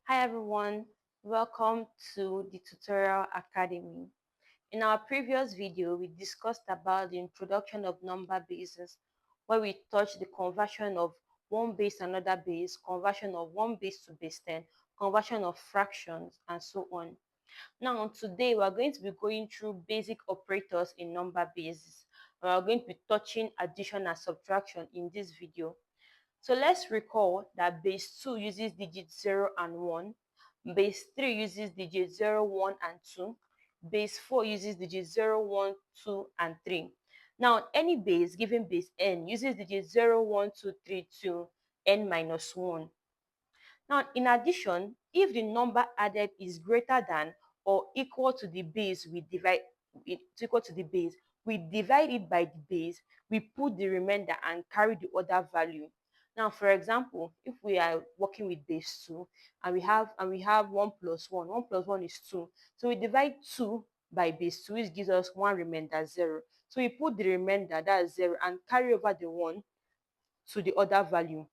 Hi everyone, welcome to the Tutorial Academy. In our previous video, we discussed about the introduction of number bases, where we touched the conversion of one base to another base, conversion of one base to base 10, conversion of fractions, and so on. Now, today we are going to be going through basic operators in number bases. We are going to be touching addition and subtraction in this video. So let's recall that base 2 uses digits 0 and 1, base 3 uses digits 0, 1, and 2, base 4 uses digits 0, 1, 2, and 3. Now, any base given base n uses digits 0, 1, 2, 3 to n minus 1. Now, in addition, if the number added is greater than or equal to the base we divide it by the base, we put the remainder and carry the other value. Now, for example, if we are working with base 2 and we have 1 plus 1, 1 plus 1 is 2. So we divide 2 by base 2, which gives us 1 remainder 0. So we put the remainder, that's 0, and carry over the 1 to the other value.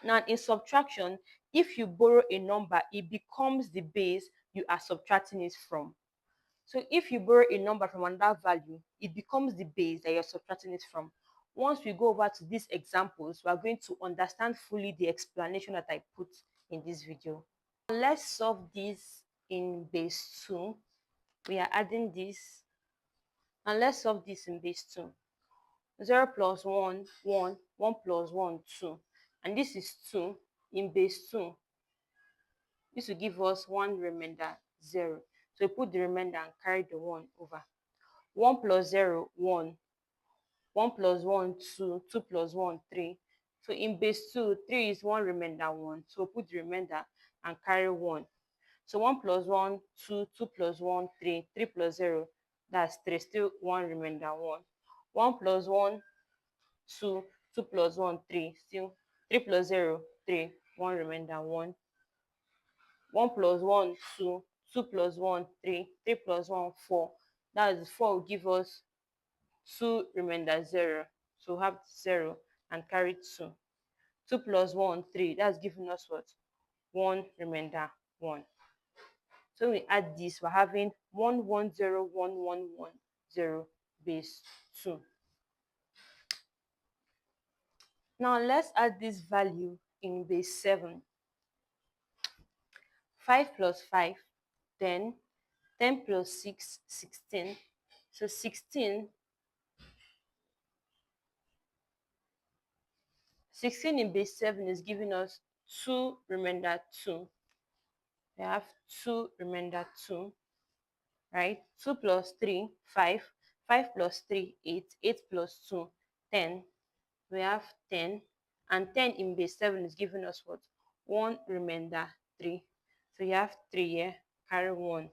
Now, in subtraction, if you borrow a number, it becomes the base you are subtracting it from. So if you borrow a number from another value, it becomes the base that you're subtracting it from. Once we go over to these examples, we are going to understand fully the explanation that I put in this video. Let's solve this in base 2. We are adding this, and let's solve this in base 2. 0 plus 1, 1, 1 plus 1, 2. And this is 2 in base 2. This will give us 1 remainder 0. So we put the remainder and carry the 1 over. 1 plus 0, 1. 1 plus 1, 2. 2 plus 1, 3. So in base 2, 3 is 1 remainder 1. So we put the remainder and carry 1. So 1 plus 1, 2. 2 plus 1, 3. 3 plus 0, that's 3. Still 1 remainder 1. 1 plus 1, 2. 2 plus 1, 3. Still 3 plus 0, 3. 1 remainder 1. 1 plus 1, 2, 2 plus 1, 3, 3 plus 1, 4. That is 4 will give us 2 remainder 0. So we have 0 and carry 2. 2 plus 1, 3. That's giving us what? 1 remainder 1. So we add this, we're having 1, 1, 0, 1, 1, 1, 0 base 2. Now let's add this value in base 7. 5 plus 5, 10. 10 plus 6, 16. So 16 in base 7 is giving us 2 remainder 2. We have 2 remainder 2, right? 2 plus 3, 5. 5 plus 3, 8. 8 plus 2, 10. We have 10. And 10 in base 7 is giving us what? 1 remainder 3. So you have 3 here, carry 1.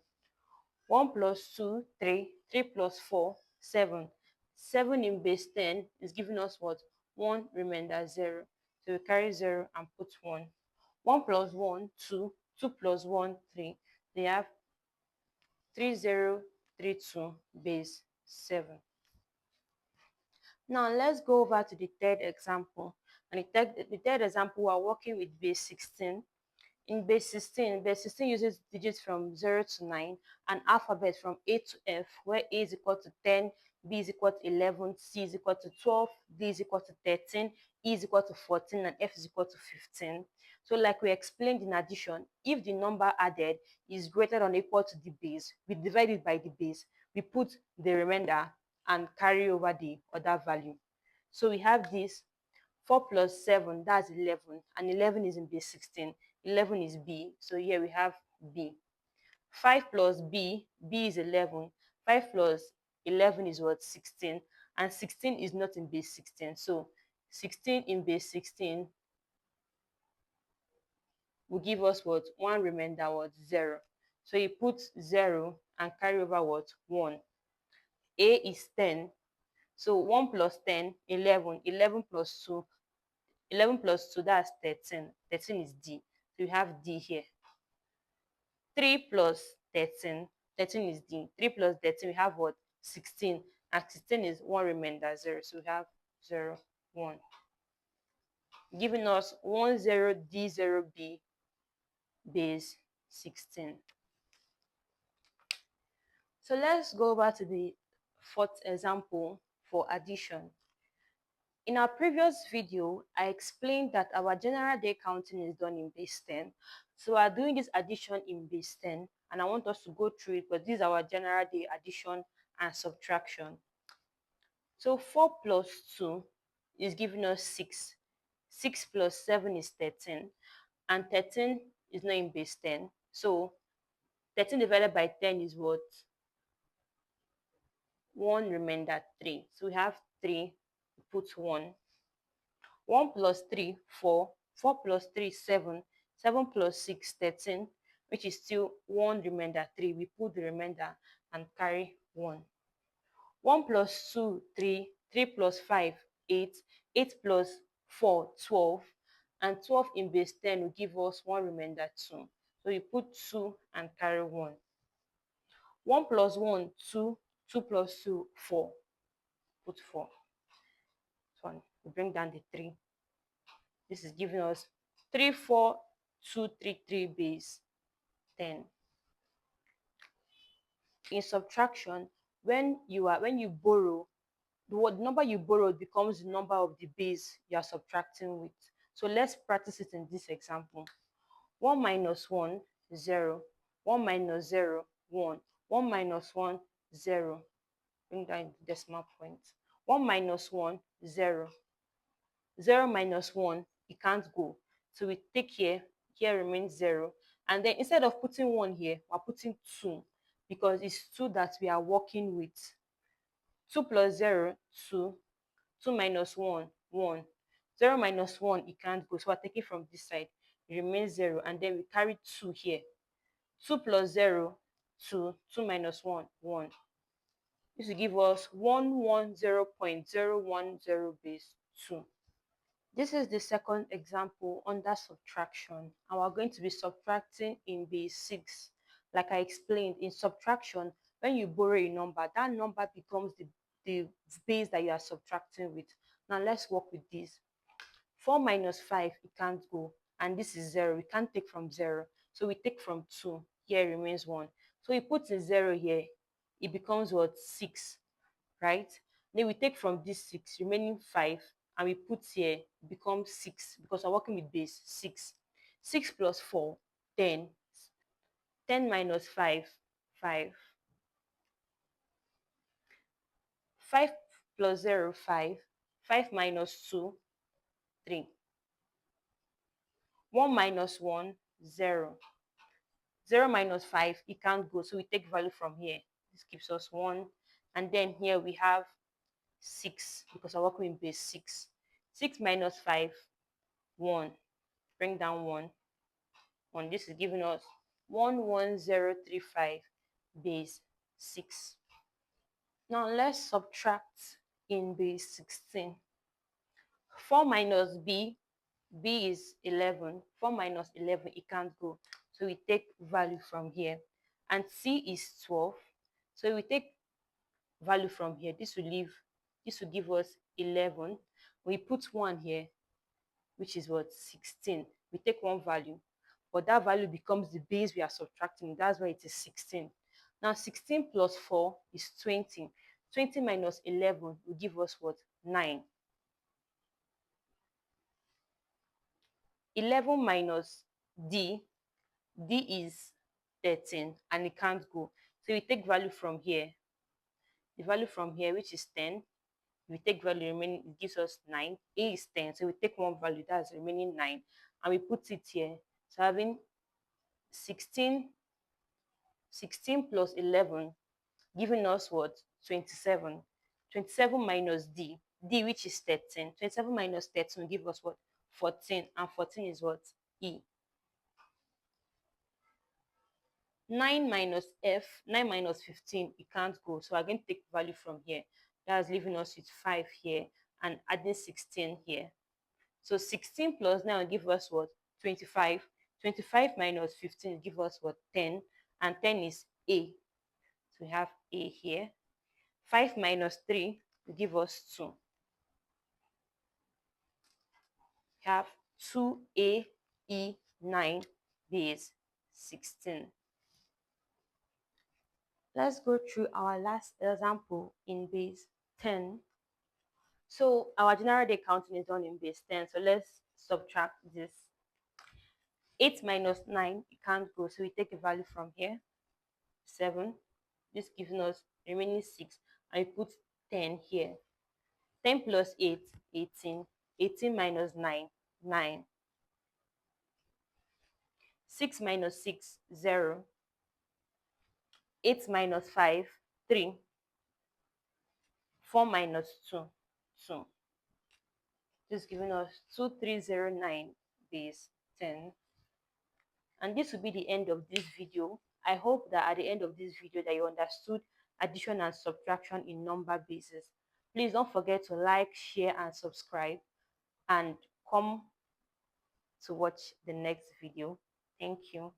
1 plus 2, 3. 3 plus 4, 7. 7 in base 10 is giving us what? 1 remainder 0. So we carry 0 and put 1. 1 plus 1, 2. 2 plus 1, 3. They have 3032 base 7. Now let's go over to the third example. And the third example, we're working with base 16. In base 16 uses digits from 0 to 9 and alphabet from A to F, where A is equal to 10, B is equal to 11, C is equal to 12, D is equal to 13, E is equal to 14, and F is equal to 15. So like we explained in addition, if the number added is greater than or equal to the base, we divide it by the base, we put the remainder and carry over the other value. So we have this 4 plus 7, that's 11, and 11 is in base 16. 11 is B, so here we have B. 5 plus B, B is 11. 5 plus 11 is what? 16, and 16 is not in base 16. So 16 in base 16 will give us what? 1 remainder, what? 0. So you put 0 and carry over what? 1. A is 10. So 1 plus 10, 11. 11 plus 2, 11 plus 2, that's 13. 13 is D. So you have D here. 3 plus 13, 13 is D. 3 plus 13, we have what? 16. And 16 is 1 remainder 0. So we have 0, 1. Giving us 1, 0, D, 0, B base 16. So let's go over to the fourth example for addition. In our previous video, I explained that our general day counting is done in base 10. So we are doing this addition in base 10, and I want us to go through it, but this is our general day addition and subtraction. So 4 plus 2 is giving us 6. 6 plus 7 is 13, and 13 is not in base 10. So 13 divided by 10 is what? 1 remainder 3. So we have 3, put 1. 1 plus 3, 4. 4 plus 3, 7. 7 plus 6, 13, which is still 1 remainder 3. We put the remainder and carry 1. 1 plus 2, 3. 3 plus 5, 8. 8 plus 4, 12. And 12 in base 10 will give us 1 remainder 2. So you put 2 and carry 1. 1 plus 1, 2. 2 plus 2, 4. Put 4. So we bring down the 3. This is giving us 3, 4, 2, 3, 3 base 10. In subtraction, when you borrow, the number you borrowed becomes the number of the base you are subtracting with. So let's practice it in this example. 1 minus 1, 0. 1 minus 0, 1. 1 minus 1, 0. Bring down the decimal point. 1 minus 1, 0. 0 minus 1, it can't go. So we take here remains 0. And then instead of putting 1 here, we're putting 2 because it's 2 that we are working with. 2 plus 0, 2. 2 minus 1, 1. 0 minus 1, it can't go. So we're taking from this side. It remains 0. And then we carry 2 here. 2 plus 0, 2. 2 minus 1, 1. This will give us 110.010 base 2. This is the second example under subtraction, and we're going to be subtracting in base 6. Like I explained, in subtraction, when you borrow a number, that number becomes the base that you are subtracting with. Now let's work with this. 4 minus 5, it can't go, and this is 0. We can't take from 0, so we take from 2. Here remains 1. So we put a 0 here, it becomes what? 6, right? Then we take from this 6, remaining 5, and we put here, becomes 6 because we're working with base 6. 6 plus 4, 10. 10 minus 5, 5. 5 plus 0, 5. 5 minus 2, 3. 1 minus 1, 0. 0 minus 5, it can't go, so we take value from here. This gives us 1. And then here we have 6 because we're working with base 6. 6 minus 5, 1. Bring down 1. 1. This is giving us 11035 base 6. Now let's subtract in base 16. 4 minus b, b is 11. 4 minus 11, it can't go. So we take value from here. And c is 12. So we take value from here. This will give us 11. We put 1 here, which is what? 16. We take one value, but that value becomes the base we are subtracting. That's why it is 16. Now 16 plus 4 is 20. 20 minus 11 will give us what? 9. 11 minus d, d is 13, and it can't go. So we take value from here. The value from here, which is 10, we take value remaining, it gives us 9. A is 10, so we take one value, that's remaining 9, and we put it here. So having 16 plus 11, giving us what? 27. 27 minus d, which is 13. 27 minus 13 will give us what? 14, and 14 is what? E. 9 minus f, 9 minus 15, it can't go, so we're going to take value from here. That's leaving us with 5 here and adding 16 here. So 16 plus 9 will give us what? 25. 25 minus 15 will give us what? 10, and 10 is A. So we have A here. 5 minus 3 will give us 2. We have 2A, E, 9 base 16. Let's go through our last example in base 10. So our general day counting is done in base 10. So let's subtract this. 8 minus 9, it can't go. So we take a value from here, 7. This gives us remaining 6. And we put 10 here. 10 plus 8, 18. 18 minus 9, 9. 6 minus 6, 0. 8 minus 5, 3. 4 minus 2, 2. This is giving us 2309 base 10. And this will be the end of this video. I hope that at the end of this video that you understood addition and subtraction in number bases. Please don't forget to like, share, and subscribe, and come to watch the next video. Thank you.